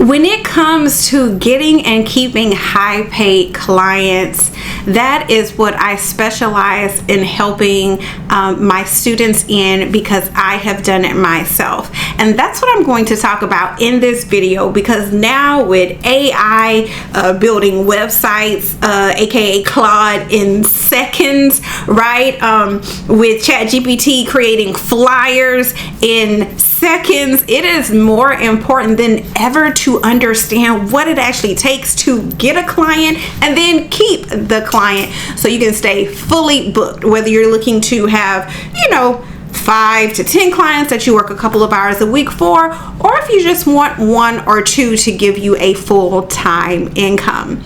When it comes to getting and keeping high paid clients, that is what I specialize in helping my students in, because I have done it myself. And that's what I'm going to talk about in this video, because now with AI building websites, aka Claude in seconds, right? With ChatGPT creating flyers in seconds, it is more important than ever to understand what it actually takes to get a client and then keep the client, so you can stay fully booked, whether you're looking to have 5 to 10 clients that you work a couple of hours a week for, or if you just want 1 or 2 to give you a full-time income.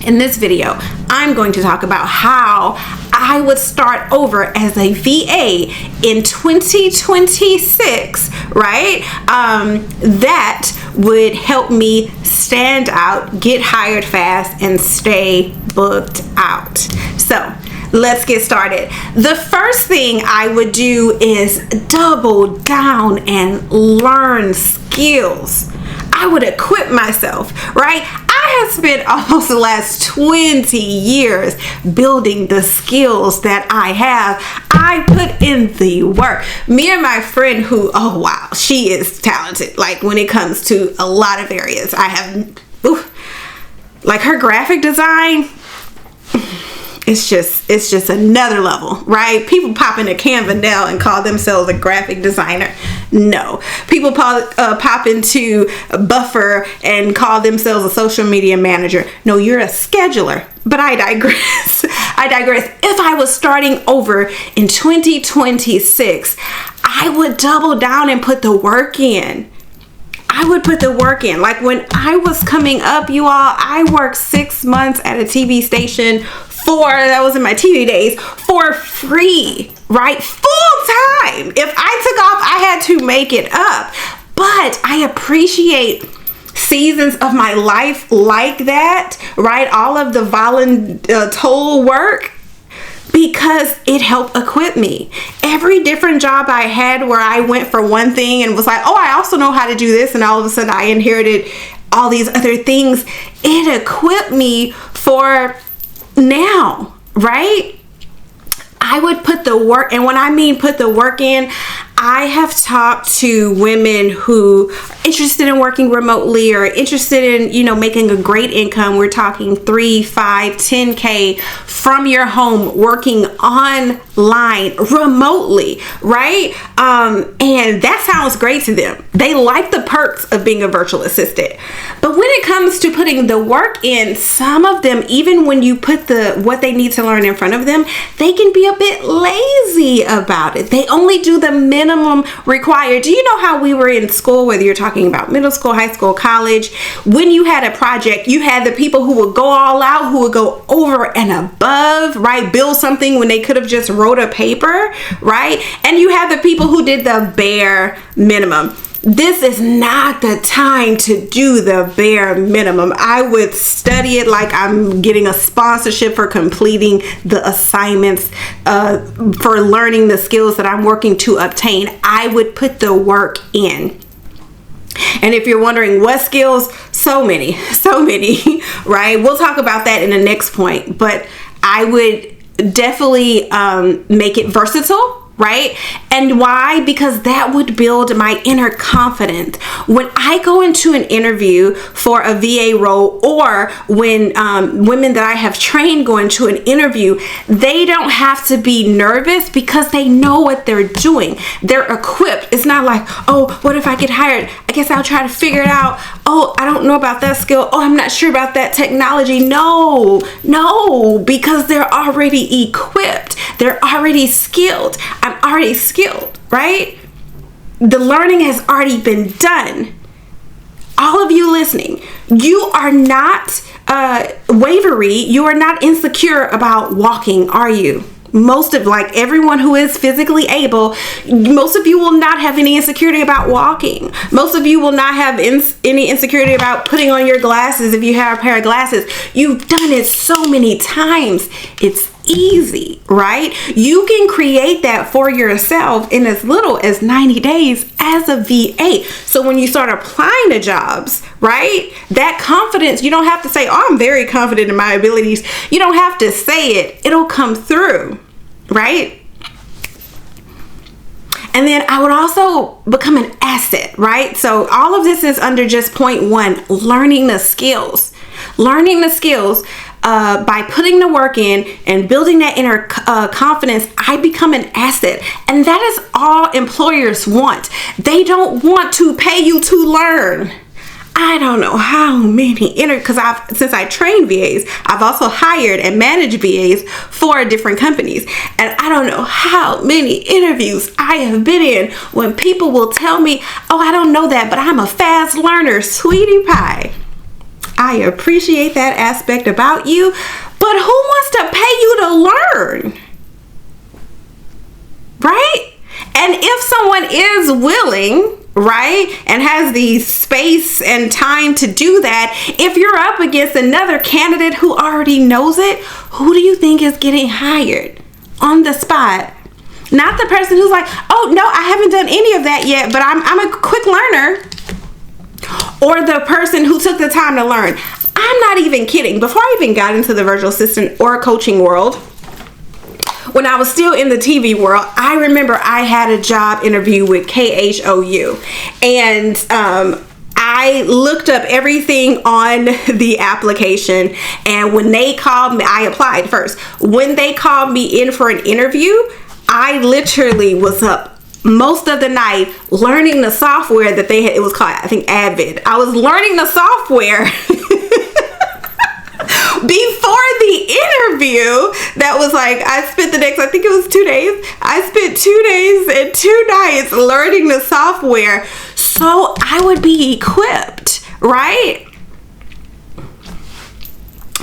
In this video, I'm going to talk about how I would start over as a VA in 2026, right? That would help me stand out, get hired fast, and stay booked out. So let's get started. The first thing I would do is double down and learn skills. I would equip myself, right? I have spent almost the last 20 years building the skills that I have. I put in the work. Me and my friend who, oh wow, she is talented. Like when it comes to a lot of areas, I have, like her graphic design, it's just another level, right? People pop into Canva now and call themselves a graphic designer. No. People pop into Buffer and call themselves a social media manager. No, you're a scheduler. But I digress. If I was starting over in 2026, I would double down and put the work in. Like when I was coming up, you all, I worked 6 months at a TV station that was in my TV days, for free, right? Full time. If I took off, I had to make it up. But I appreciate seasons of my life like that, right? All of the voluntold work, because it helped equip me. Every different job I had where I went for one thing and was like, oh, I also know how to do this, and all of a sudden I inherited all these other things. It equipped me for now, right? I would put the work, and when I mean put the work in, I have talked to women who are interested in working remotely or interested in, making a great income. We're talking 3, 5, 10K from your home, working online remotely, right? And that sounds great to them. They like the perks of being a virtual assistant. But when it comes to putting the work in, some of them, even when you put what they need to learn in front of them, they can be a bit lazy about it. They only do the minimum required. Do you know how we were in school, whether you're talking about middle school, high school, college, when you had a project, you had the people who would go all out, who would go over and above, right? Build something when they could have just wrote a paper, right? And you have the people who did the bare minimum. This is not the time to do the bare minimum. I would study it like I'm getting a sponsorship for completing the assignments, for learning the skills that I'm working to obtain. I would put the work in. And if you're wondering what skills, so many, right? We'll talk about that in the next point, but I would definitely make it versatile, right? And why? Because that would build my inner confidence. When I go into an interview for a VA role, or when women that I have trained go into an interview, they don't have to be nervous because they know what they're doing. They're equipped. It's not like, oh, what if I get hired? I guess I'll try to figure it out. Oh, I don't know about that skill. Oh, I'm not sure about that technology. No, because they're already equipped. They're already skilled. I'm already skilled, right? The learning has already been done. All of you listening, you are not wavery. You are not insecure about walking, are you? Most of, like everyone who is physically able, most of you will not have any insecurity about walking. Most of you will not have any insecurity about putting on your glasses if you have a pair of glasses. You've done it so many times. It's easy, right? You can create that for yourself in as little as 90 days as a VA. So when you start applying to jobs, right, that confidence, you don't have to say, oh, I'm very confident in my abilities. You don't have to say it. It'll come through, right? And then I would also become an asset, right? So all of this is under just point one, learning the skills. Learning the skills by putting the work in and building that inner confidence, I become an asset. And that is all employers want. They don't want to pay you to learn. I don't know how many because since I train VAs, I've also hired and managed VAs for different companies, and I don't know how many interviews I have been in when people will tell me, oh, I don't know that, but I'm a fast learner. Sweetie pie, I appreciate that aspect about you, but who wants to pay you to learn? Right? And if someone is willing, right, and has the space and time to do that, if you're up against another candidate who already knows it, who do you think is getting hired on the spot? Not the person who's like, oh no, I haven't done any of that yet, but I'm a quick learner. Or the person who took the time to learn. I'm not even kidding. Before I even got into the virtual assistant or coaching world, when I was still in the TV world, I remember I had a job interview with KHOU, and I looked up everything on the application, and when they called me, I applied first. When they called me in for an interview, I literally was up most of the night learning the software that they had. It was called, I think, Avid. I was learning the software before the interview. That was like, I spent the next, I think it was 2 days. I spent 2 days and 2 nights learning the software so I would be equipped, right?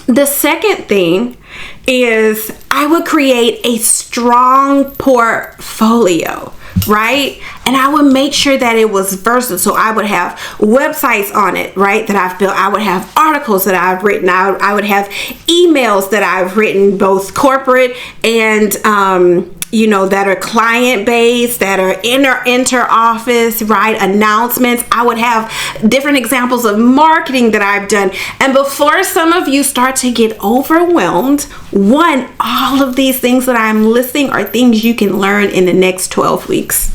The second thing is I would create a strong portfolio, right? And I would make sure that it was versatile. So I would have websites on it, right, that I've built. I would have articles that I've written. I would have emails that I've written, both corporate and that are client based, that are inter office, right, announcements. I would have different examples of marketing that I've done. And before some of you start to get overwhelmed, one, all of these things that I'm listing are things you can learn in the next 12 weeks.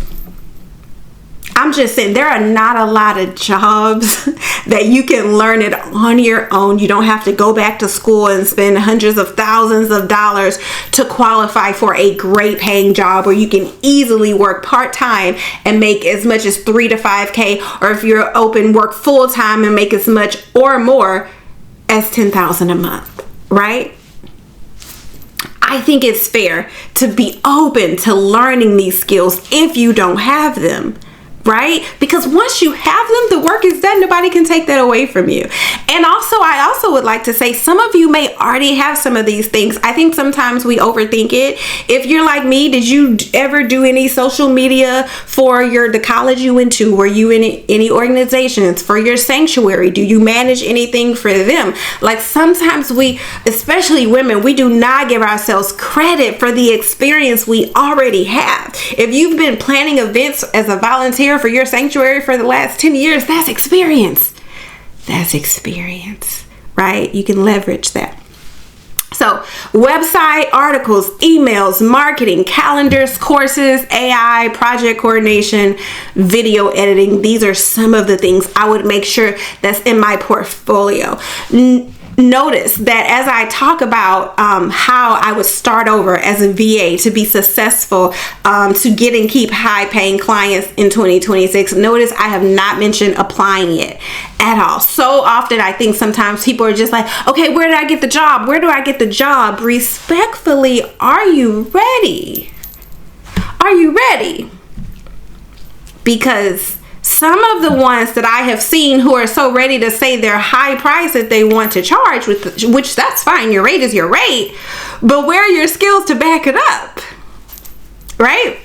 I'm just saying, there are not a lot of jobs that you can learn it on your own. You don't have to go back to school and spend hundreds of thousands of dollars to qualify for a great paying job, where you can easily work part-time and make as much as $3,000 to $5,000, or if you're open, work full-time and make as much or more as $10,000 a month, right? I think it's fair to be open to learning these skills if you don't have them. Right? Because once you have them, the work is done. Nobody can take that away from you. And also, I also would like to say, some of you may already have some of these things. I think sometimes we overthink it. If you're like me, did you ever do any social media for the college you went to? Were you in any organizations for your sanctuary? Do you manage anything for them? Like, sometimes we, especially women, we do not give ourselves credit for the experience we already have. If you've been planning events as a volunteer for your sanctuary for the last 10 years, that's experience. That's experience, right? You can leverage that. So website, articles, emails, marketing, calendars, courses, AI, project coordination, video editing. These are some of the things I would make sure that's in my portfolio. Notice that as I talk about how I would start over as a VA to be successful, to get and keep high paying clients in 2026, notice I have not mentioned applying it at all. So often I think sometimes people are just like, okay, where did I get the job? Where do I get the job? Respectfully, are you ready? Are you ready? Because some of the ones that I have seen who are so ready to say their high price that they want to charge, which that's fine, your rate is your rate, but where are your skills to back it up, right?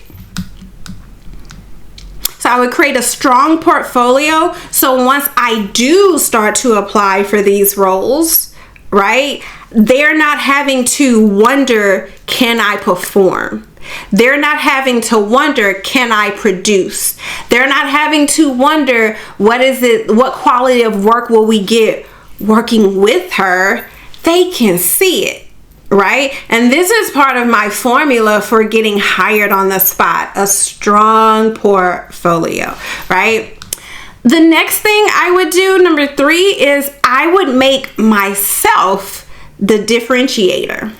So I would create a strong portfolio, so once I do start to apply for these roles, right, they're not having to wonder, can I perform? They're not having to wonder, can I produce? They're not having to wonder, what quality of work will we get working with her? They can see it, right? And this is part of my formula for getting hired on the spot: a strong portfolio, right? The next thing I would do, number 3, is I would make myself the differentiator,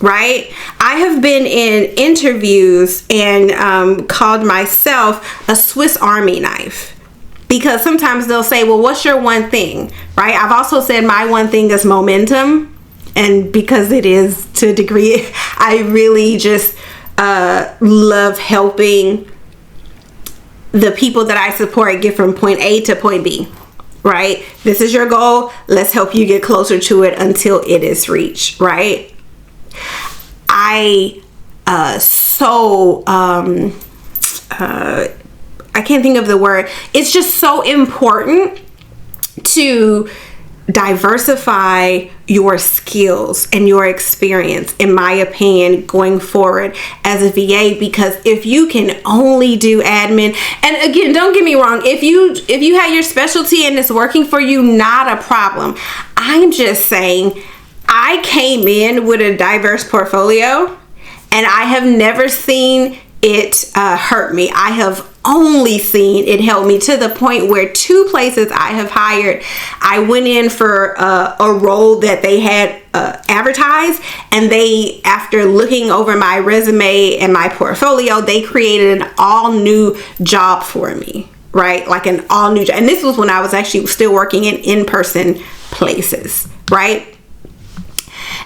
right? I have been in interviews and called myself a Swiss Army knife, because sometimes they'll say, well, what's your one thing, right? I've also said my one thing is momentum, and because it is to a degree, I really just love helping the people that I support get from point A to point B, right? This is your goal. Let's help you get closer to it until it is reached, right? I can't think of the word. It's just so important to diversify your skills and your experience, in my opinion, going forward as a VA, because if you can only do admin, and again, don't get me wrong, if you have your specialty and it's working for you, not a problem. I'm just saying, I came in with a diverse portfolio and I have never seen it hurt me. I have only seen it help me, to the point where 2 places I have hired, I went in for a role that they had advertised, and they, after looking over my resume and my portfolio, they created an all new job for me, right? Like an all new job. And this was when I was actually still working in in-person places, right?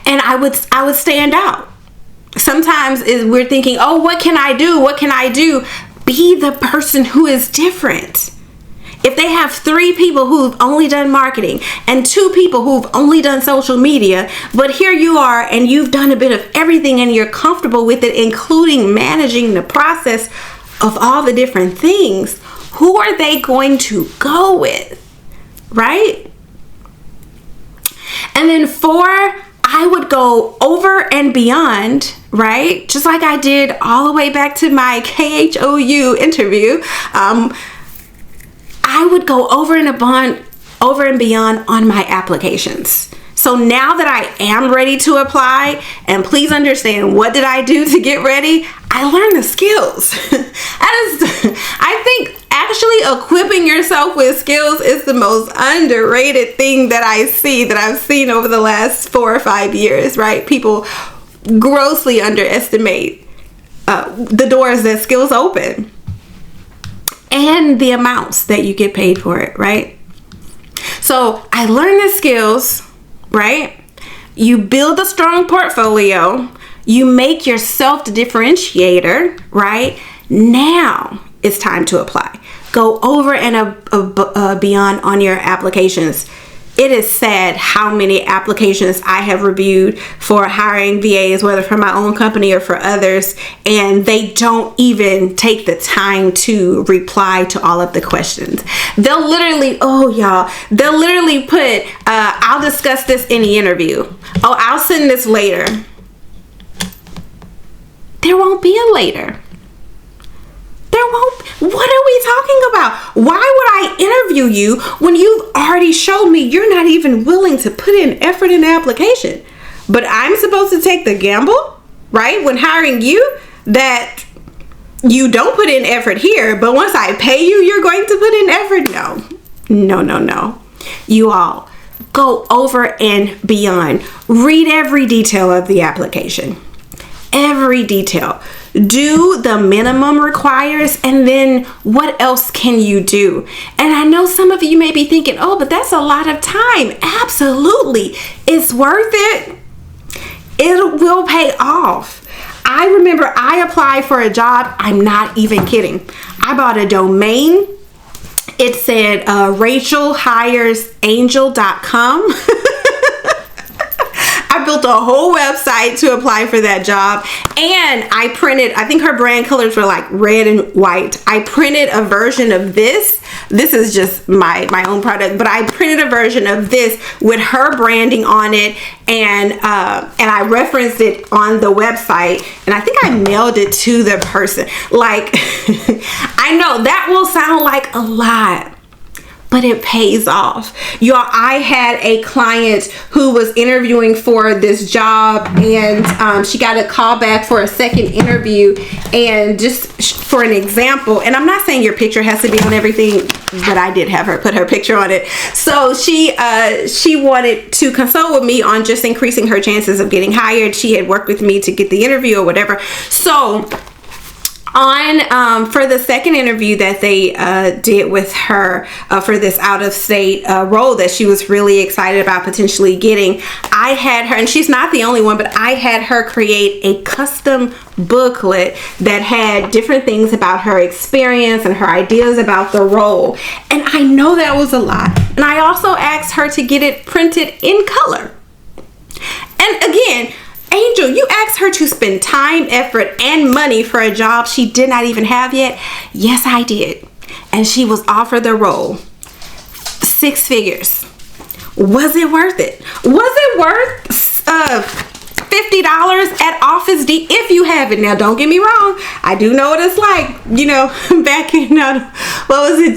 And I would stand out. Sometimes we're thinking, oh, what can I do? What can I do? Be the person who is different. If they have 3 people who've only done marketing and 2 people who've only done social media, but here you are and you've done a bit of everything and you're comfortable with it, including managing the process of all the different things, who are they going to go with, right? And then 4, I would go over and beyond, right? Just like I did all the way back to my KHOU interview. I would go over and beyond on my applications. So now that I am ready to apply, and please understand, what did I do to get ready? I learned the skills. I think actually equipping yourself with skills is the most underrated thing that I've seen over the last 4 or 5 years, right? People grossly underestimate the doors that skills open and the amounts that you get paid for it, right? So I learned the skills, right? You build a strong portfolio. You make yourself the differentiator, right? Now it's time to apply. Go over and beyond on your applications. It is sad how many applications I have reviewed for hiring VAs, whether for my own company or for others, and they don't even take the time to reply to all of the questions. They'll literally, they'll literally put, I'll discuss this in the interview. Oh, I'll send this later. There won't be a later. What are we talking about? Why would I interview you when you've already showed me you're not even willing to put in effort in the application? But I'm supposed to take the gamble, right? When hiring you, that you don't put in effort here, but once I pay you, you're going to put in effort? No. You all go over and beyond. Read every detail of the application. Every detail. Do the minimum requires, and then what else can you do? And I know some of you may be thinking, oh, but that's a lot of time. Absolutely. It's worth it. It will pay off. I remember I applied for a job. I'm not even kidding. I bought a domain. It said RachelHiresAngel.com. I built a whole website to apply for that job, and I think her brand colors were like red and white. I printed a version of this this is just my own product, but I printed a version of this with her branding on it, and I referenced it on the website, and I think I mailed it to the person. Like, I know that will sound like a lot, but it pays off. Y'all, I had a client who was interviewing for this job, and she got a call back for a second interview. And just for an example, and I'm not saying your picture has to be on everything, but I did have her put her picture on it. So she wanted to consult with me on just increasing her chances of getting hired. She had worked with me to get the interview or whatever. So for the second interview that they did with her for this out-of-state role that she was really excited about potentially getting, I had her, and she's not the only one, but I had her create a custom booklet that had different things about her experience and her ideas about the role. And I know that was a lot. And I also asked her to get it printed in color. And again, Angel, you asked her to spend time, effort, and money for a job she did not even have yet? Yes, I did. And she was offered the role. 6 figures. Was it worth it? Was it worth $50 at Office D? If you have it. Now, don't get me wrong. I do know what it's like. You know, back in, what was it,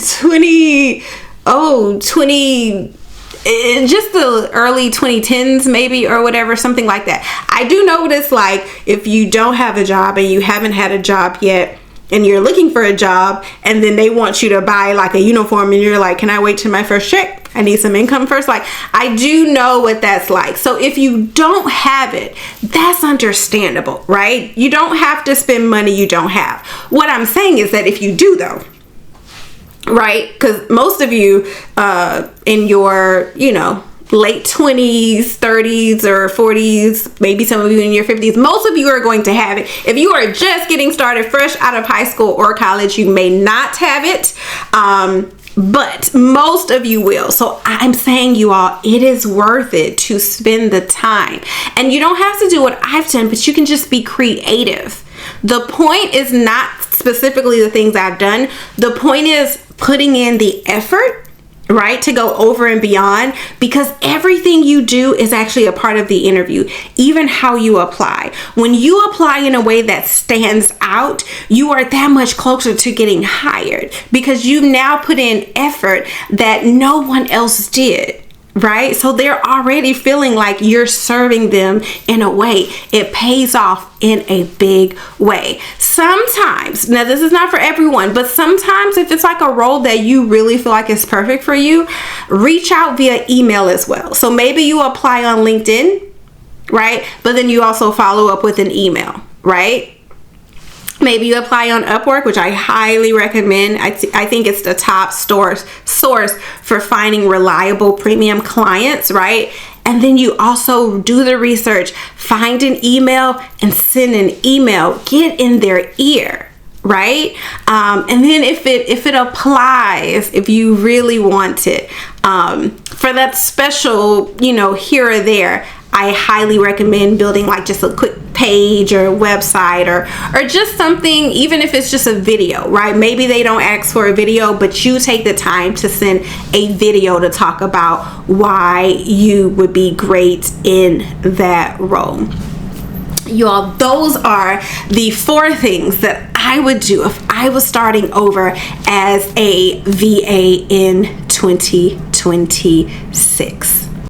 just the early 2010s maybe, or whatever, something like that. I do know what it's like if you don't have a job and you haven't had a job yet, and you're looking for a job, and then they want you to buy like a uniform, and you're like, can I wait till my first check? I need some income first. Like, I do know what that's like. So if you don't have it, that's understandable, right? You don't have to spend money you don't have. What I'm saying is that if you do though, right? Because most of you in your, late 20s, 30s, or 40s, maybe some of you in your 50s, most of you are going to have it. If you are just getting started fresh out of high school or college, you may not have it. But most of you will. So I'm saying, you all, it is worth it to spend the time. And you don't have to do what I've done, but you can just be creative. The point is not specifically the things I've done. The point is putting in the effort, right, to go over and beyond, because everything you do is actually a part of the interview, even how you apply. When you apply in a way that stands out, you are that much closer to getting hired, because you've now put in effort that no one else did. Right? So they're already feeling like you're serving them in a way. It pays off in a big way. Sometimes, now this is not for everyone, but sometimes if it's like a role that you really feel like is perfect for you, reach out via email as well. So maybe you apply on LinkedIn, right? But then you also follow up with an email, right? Maybe you apply on Upwork, which I highly recommend. I think it's the top source for finding reliable premium clients, right? And then you also do the research, find an email and send an email. Get in their ear, right? And then if it applies, if you really want it, for that special, here or there, I highly recommend building like just a quick page or website or just something, even if it's just a video, right? Maybe they don't ask for a video, but you take the time to send a video to talk about why you would be great in that role. You all, those are the 4 things that I would do if I was starting over as a VA in 2026.